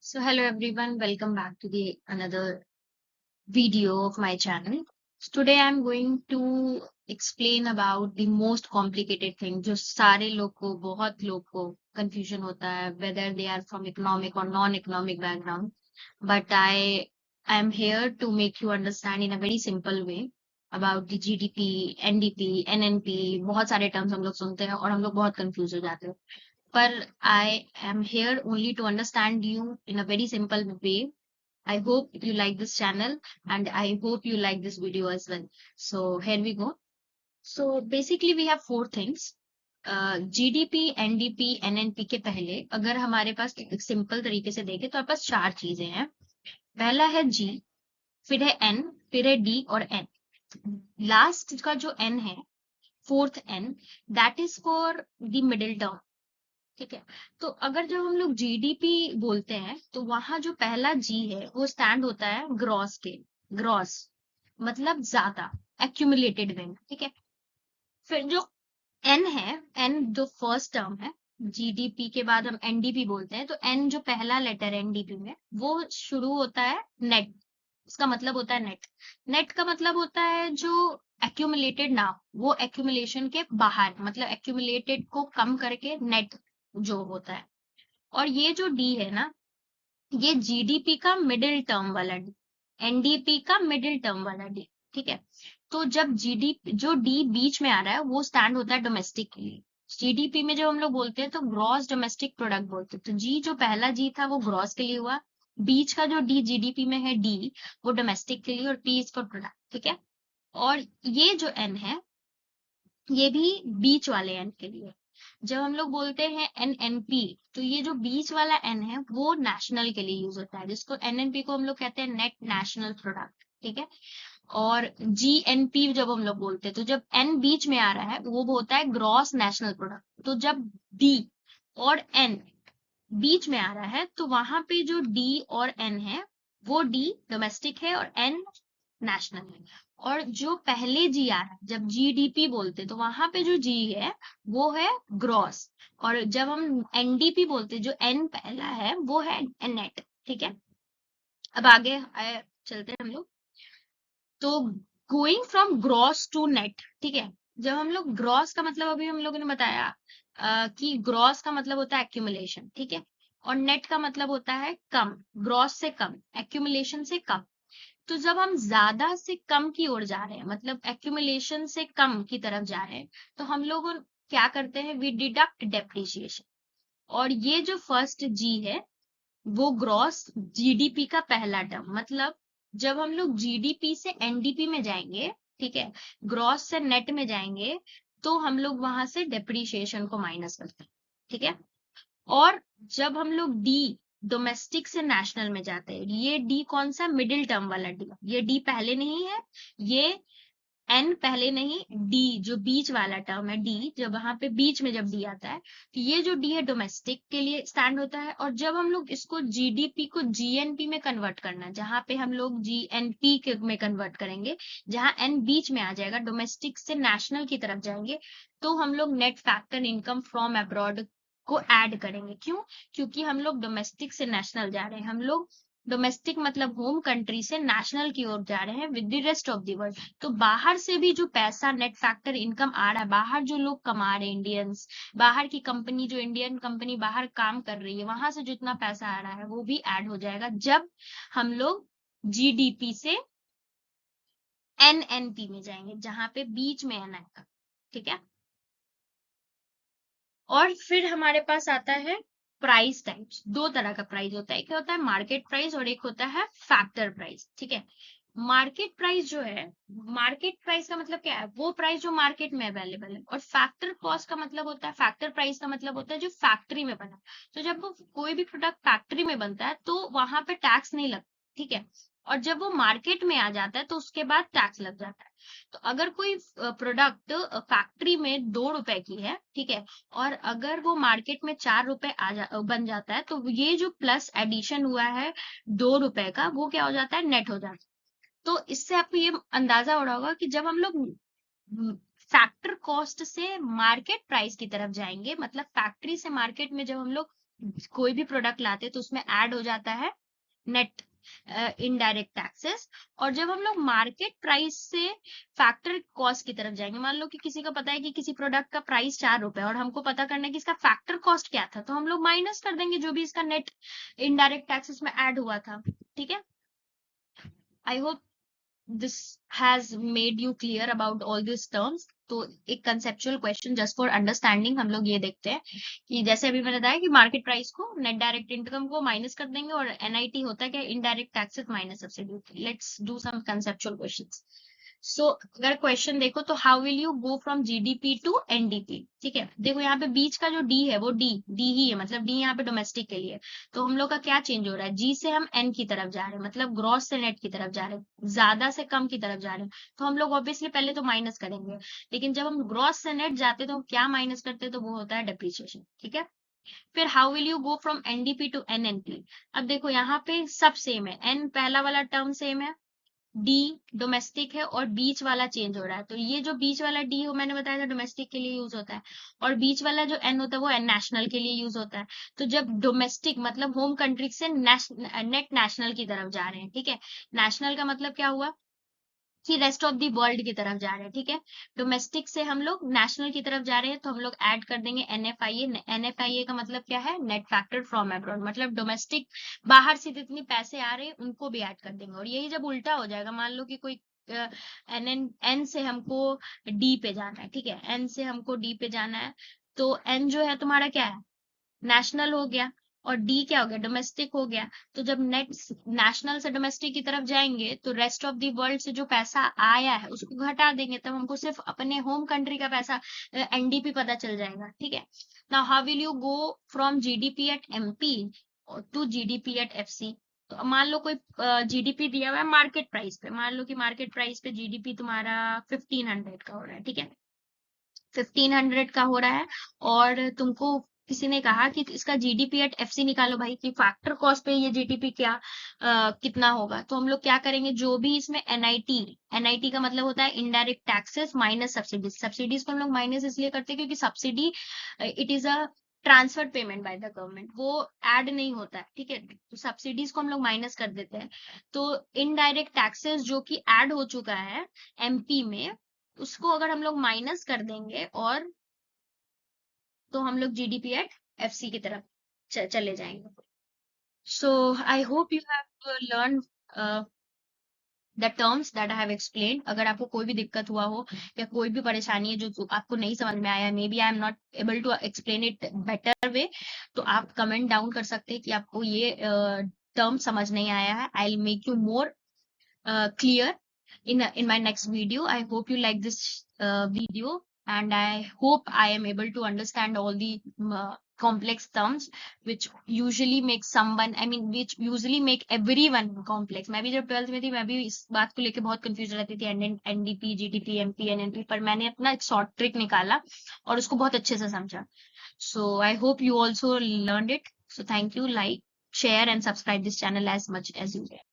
So hello everyone, welcome back to the another video of my channel. So today I'm going to explain about the most complicated thing जो सारे लोग को बहुत लोग को confusion होता है whether they are from economic or non-economic background. But I am here to make you understand in a very simple way about the GDP, NDP, NNP. बहुत सारे terms हम लोग सुनते हैं और हम लोग बहुत confused हो जाते हैं. But I am here only to understand you in a very simple way. I hope you like this channel and I hope you like this video as well. So here we go. So basically we have four things. GDP, NDP, NNP के पहले अगर हमारे पास एक simple तरीके से देखें तो हमारे पास चार चीजें हैं. पहला है G, फिर है N, फिर है D और N. लास्ट का जो N है, fourth N, that is for the middle term. ठीक है. तो अगर जब हम लोग जीडीपी बोलते हैं तो वहां जो पहला जी है वो स्टैंड होता है ग्रॉस के. ग्रॉस मतलब ज्यादा, एक्यूमुलेटेड में. ठीक है. फिर जो एन है, एन जो फर्स्ट टर्म है, जीडीपी के बाद हम एनडीपी बोलते हैं, तो एन जो पहला लेटर है एनडीपी में वो शुरू होता है नेट. उसका मतलब होता है नेट. नेट का मतलब होता है जो एक्यूमुलेटेड ना हो, वो एक्यूमुलेशन के बाहर, मतलब एक्यूमुलेटेड को कम करके नेट जो होता है. और ये जो डी है ना, ये जीडीपी का मिडिल टर्म वाला डी, एनडीपी का मिडिल टर्म वाला डी. ठीक है. तो जब जीडीपी जो डी बीच में आ रहा है वो स्टैंड होता है डोमेस्टिक के लिए. जीडीपी में जब हम लोग बोलते हैं तो ग्रॉस डोमेस्टिक प्रोडक्ट बोलते हैं. तो जी जो पहला जी था वो ग्रॉस के लिए हुआ. बीच का जो डी जीडीपी में है डी, वो डोमेस्टिक के लिए, और पी इज फॉर प्रोडक्ट. ठीक है. और ये जो एन है ये भी बीच वाले एन के लिए. जब हम लोग बोलते हैं एनएनपी तो ये जो बीच वाला एन है वो नेशनल के लिए यूज होता है, जिसको एनएनपी को हम लोग कहते हैं नेट नेशनल प्रोडक्ट. ठीक है. और जीएनपी जब हम लोग बोलते हैं तो जब एन बीच में आ रहा है वो होता है ग्रॉस नेशनल प्रोडक्ट. तो जब डी और एन बीच में आ रहा है तो वहां पे जो डी और एन है वो डी डोमेस्टिक है और एन नेशनल है. और जो पहले जी आ रहा है जब जीडीपी बोलते तो वहां पे जो जी है वो है ग्रॉस. और जब हम एनडीपी बोलते जो एन पहला है वो है नेट. ठीक है. अब आगे चलते हैं हम लोग. तो going from gross to net. ठीक है. जब हम लोग ग्रॉस का मतलब अभी हम लोगों ने बताया कि ग्रॉस का मतलब होता है एक्यूमुलेशन. ठीक है. और नेट का मतलब होता है कम, ग्रॉस से कम, एक्यूमुलेशन से कम. तो जब हम ज्यादा से कम की ओर जा रहे हैं, मतलब एक्यूमुलेशन से कम की तरफ जा रहे हैं, तो हम लोग क्या करते हैं, वी डिडक्ट डेप्रिसिएशन. और ये जो फर्स्ट जी है वो ग्रॉस जीडीपी का पहला टर्म, मतलब जब हम लोग जीडीपी से एनडीपी में जाएंगे, ठीक है, ग्रॉस से नेट में जाएंगे, तो हम लोग वहां से डेप्रिसिएशन को माइनस करते हैं. ठीक है. और जब हम लोग डी डोमेस्टिक से नेशनल में जाते हैं, ये डी कौन सा, मिडिल टर्म वाला डी. ये डी पहले नहीं है, ये एन पहले नहीं, डी जो बीच वाला टर्म है डी, जब वहां पे बीच में जब डी आता है तो ये जो डी है डोमेस्टिक के लिए स्टैंड होता है. और जब हम लोग इसको जीडीपी को जीएनपी में कन्वर्ट करना, जहां पे हम लोग जीएनपी में कन्वर्ट करेंगे, जहां एन बीच में आ जाएगा, डोमेस्टिक से नेशनल की तरफ जाएंगे, तो हम लोग net factor income from abroad को ऐड करेंगे. क्यों? क्योंकि हम लोग डोमेस्टिक से नेशनल जा रहे हैं. हम लोग डोमेस्टिक मतलब होम कंट्री से नेशनल की ओर जा रहे हैं with the rest of the world. तो बाहर से भी जो पैसा नेट फैक्टर इनकम आ रहा है, बाहर जो लोग कमा रहे हैं इंडियंस, बाहर की कंपनी, जो इंडियन कंपनी बाहर काम कर रही है, वहां से जितना पैसा आ रहा है वो भी ऐड हो जाएगा जब हम लोग जीडीपी से एनएनपी में जाएंगे, जहां पे बीच में एन आएगा. ठीक है. और फिर हमारे पास आता है प्राइस टाइप्स. दो तरह का प्राइस होता है, एक होता है मार्केट प्राइस और एक होता है फैक्टर प्राइस. ठीक है. मार्केट प्राइस जो है, मार्केट प्राइस का मतलब क्या है, वो प्राइस जो मार्केट में अवेलेबल है. और फैक्टर कॉस्ट का मतलब होता है, फैक्टर प्राइस का मतलब होता है जो फैक्ट्री में बना. तो जब वो कोई भी प्रोडक्ट फैक्ट्री में बनता है तो वहां पे टैक्स नहीं लगता. ठीक है. और जब वो मार्केट में आ जाता है तो उसके बाद टैक्स लग जाता है. तो अगर कोई प्रोडक्ट फैक्ट्री में 2 रुपए की है, ठीक है, और अगर वो मार्केट में 4 रुपए बन जाता है, तो ये जो प्लस एडिशन हुआ है 2 रुपए का, वो क्या हो जाता है, नेट हो जाता है. तो इससे आपको ये अंदाजा हो रहा होगा कि जब हम लोग फैक्टर कॉस्ट से मार्केट प्राइस की तरफ जाएंगे, मतलब फैक्ट्री से मार्केट में जब हम लोग कोई भी प्रोडक्ट लाते तो उसमें ऐड हो जाता है नेट इनडायरेक्ट टैक्सेस। और जब हम लोग मार्केट प्राइस से फैक्टर कॉस्ट की तरफ जाएंगे, मान लो कि किसी का पता है कि किसी प्रोडक्ट का प्राइस 4 रुपए और हमको पता करना है कि इसका फैक्टर कॉस्ट क्या था, तो हम लोग माइनस कर देंगे जो भी इसका नेट इनडायरेक्ट टैक्सेस में ऐड हुआ था। ठीक है, I hope this has made you clear about all these terms। तो एक conceptual question just for understanding हम लोग ये देखते हैं कि जैसे अभी मैंने बताया कि मार्केट प्राइस को नेट डायरेक्ट इनकम को माइनस कर देंगे, और एनआईटी होता है क्या, indirect taxes minus subsidy. Let's do some conceptual questions. So अगर क्वेश्चन देखो तो how will you go from GDP to NDP. ठीक है, देखो यहाँ पे बीच का जो डी है वो डी डी ही है, मतलब डी यहाँ पे डोमेस्टिक के लिए। तो हम लोग का क्या चेंज हो रहा है, जी से हम एन की तरफ जा रहे हैं, मतलब ग्रॉस से नेट की तरफ जा रहे हैं, ज्यादा से कम की तरफ जा रहे हैं। तो हम लोग ऑब्वियसली पहले तो माइनस करेंगे, लेकिन जब हम ग्रॉस से नेट जाते तो हम क्या माइनस करते हैं, तो वो होता है डेप्रिसिएशन। ठीक है, फिर how will you go from NDP to NNP. अब देखो यहाँ पे सब सेम है, एन पहला वाला टर्म सेम है, डी डोमेस्टिक है, और बीच वाला चेंज हो रहा है। तो ये जो बीच वाला डी हो मैंने बताया था डोमेस्टिक के लिए यूज होता है, और बीच वाला जो एन होता है वो एन नेशनल के लिए यूज होता है। तो जब डोमेस्टिक मतलब होम कंट्री से नेट नेशनल की तरफ जा रहे हैं, ठीक है, नेशनल का मतलब क्या हुआ कि रेस्ट ऑफ दी वर्ल्ड की तरफ जा रहे हैं। ठीक है, डोमेस्टिक से हम लोग नेशनल की तरफ जा रहे हैं, तो हम लोग ऐड कर देंगे एनएफआईए। एनएफआईए का मतलब क्या है, नेट फैक्टर फ्रॉम अब्रॉड, मतलब डोमेस्टिक बाहर से जितनी पैसे आ रहे हैं उनको भी ऐड कर देंगे। और यही जब उल्टा हो जाएगा, मान लो कि कोई एन से हमको डी पे जाना है, ठीक है, एन से हमको डी पे जाना है, तो एन जो है तुम्हारा क्या है, नेशनल हो गया, और डी क्या हो गया, डोमेस्टिक हो गया। तो जब नेट नेशनल से डोमेस्टिक की तरफ जाएंगे तो रेस्ट ऑफ द वर्ल्ड से जो पैसा आया है उसको घटा देंगे, तब हमको सिर्फ अपने होम कंट्री का पैसा एनडीपी पता चल जाएगा। ठीक है, now how will you go from GDP at MP to GDP at FC. तो मान लो कोई जीडीपी दिया हुआ है मार्केट प्राइस पे, मान लो कि मार्केट प्राइस पे जीडीपी तुम्हारा 1500 का हो रहा है। ठीक है, 1500 का हो रहा है, और तुमको किसी ने कहा कि इसका जीडीपी एट एफसी निकालो भाई, कि फैक्टर कॉस्ट पे ये जीडीपी क्या कितना होगा। तो हम लोग क्या करेंगे, जो भी इसमें एनआईटी, एनआईटी का मतलब होता है indirect taxes minus subsidies. Subsidies को हम लोग माइनस इसलिए करते हैं क्योंकि subsidy it is a transfer payment by the government, वो ऐड नहीं होता है। ठीक है, तो सब्सिडीज को हम लोग माइनस कर देते हैं। तो इनडायरेक्ट टैक्सेस जो कि ऐड हो चुका है एमपी में, उसको अगर हम लोग माइनस कर देंगे, और तो हम लोग जीडीपी एट एफसी की तरफ चले जाएंगे। So I hope you have learn the terms that I have explain. अगर आपको कोई भी दिक्कत हुआ हो या कोई भी परेशानी है जो आपको नहीं समझ में आया, maybe I am not able to explain it better way, तो आप कमेंट डाउन कर सकते हैं कि आपको ये टर्म समझ नहीं आया है। I will make you more clear in my next video. I hope you like this video, and I hope I am able to understand all the complex terms which usually make someone, I mean which usually make everyone complex। मैं भी जब 12th में थी मैं भी इस बात को लेके बहुत कंफ्यूज रहती थी, एनडीपी जीडीपी एमपी एनएनपी, पर मैंने अपना एक शॉर्ट ट्रिक निकाला और उसको बहुत अच्छे से समझा। So I hope you also learned it. So thank you, like, share and subscribe this channel as much as you can.